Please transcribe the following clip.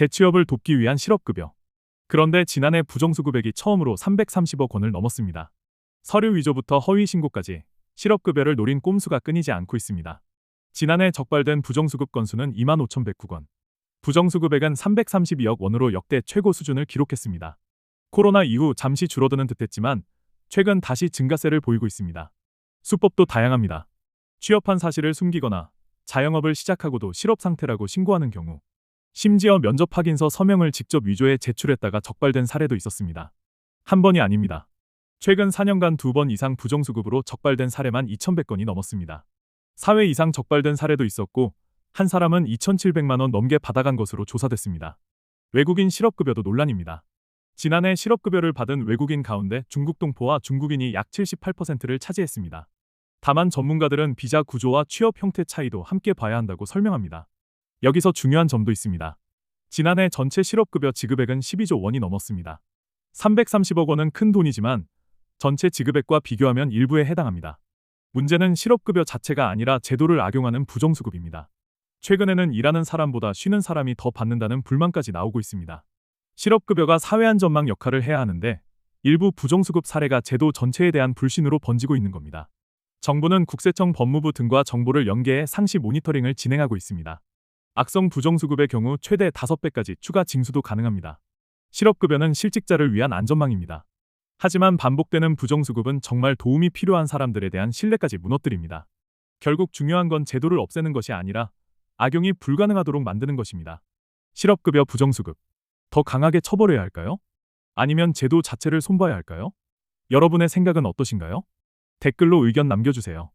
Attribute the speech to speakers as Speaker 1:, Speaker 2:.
Speaker 1: 재취업을 돕기 위한 실업급여. 그런데 지난해 부정수급액이 처음으로 330억 원을 넘었습니다. 서류 위조부터 허위 신고까지 실업급여를 노린 꼼수가 끊이지 않고 있습니다. 지난해 적발된 부정수급 건수는 25,109건. 부정수급액은 332억 원으로 역대 최고 수준을 기록했습니다. 코로나 이후 잠시 줄어드는 듯했지만 최근 다시 증가세를 보이고 있습니다. 수법도 다양합니다. 취업한 사실을 숨기거나 자영업을 시작하고도 실업 상태라고 신고하는 경우, 심지어 면접 확인서 서명을 직접 위조해 제출했다가 적발된 사례도 있었습니다. 한 번이 아닙니다. 최근 4년간 2번 이상 부정수급으로 적발된 사례만 2,100건이 넘었습니다. 4회 이상 적발된 사례도 있었고 한 사람은 2,700만 원 넘게 받아간 것으로 조사됐습니다. 외국인 실업급여도 논란입니다. 지난해 실업급여를 받은 외국인 가운데 중국 동포와 중국인이 약 78%를 차지했습니다. 다만 전문가들은 비자 구조와 취업 형태 차이도 함께 봐야 한다고 설명합니다. 여기서 중요한 점도 있습니다. 지난해 전체 실업급여 지급액은 12조 원이 넘었습니다. 330억 원은 큰 돈이지만 전체 지급액과 비교하면 일부에 해당합니다. 문제는 실업급여 자체가 아니라 제도를 악용하는 부정수급입니다. 최근에는 일하는 사람보다 쉬는 사람이 더 받는다는 불만까지 나오고 있습니다. 실업급여가 사회안전망 역할을 해야 하는데 일부 부정수급 사례가 제도 전체에 대한 불신으로 번지고 있는 겁니다. 정부는 국세청, 법무부 등과 정보를 연계해 상시 모니터링을 진행하고 있습니다. 악성 부정수급의 경우 최대 5배까지 추가 징수도 가능합니다. 실업급여는 실직자를 위한 안전망입니다. 하지만 반복되는 부정수급은 정말 도움이 필요한 사람들에 대한 신뢰까지 무너뜨립니다. 결국 중요한 건 제도를 없애는 것이 아니라 악용이 불가능하도록 만드는 것입니다. 실업급여 부정수급. 더 강하게 처벌해야 할까요? 아니면 제도 자체를 손봐야 할까요? 여러분의 생각은 어떠신가요? 댓글로 의견 남겨주세요.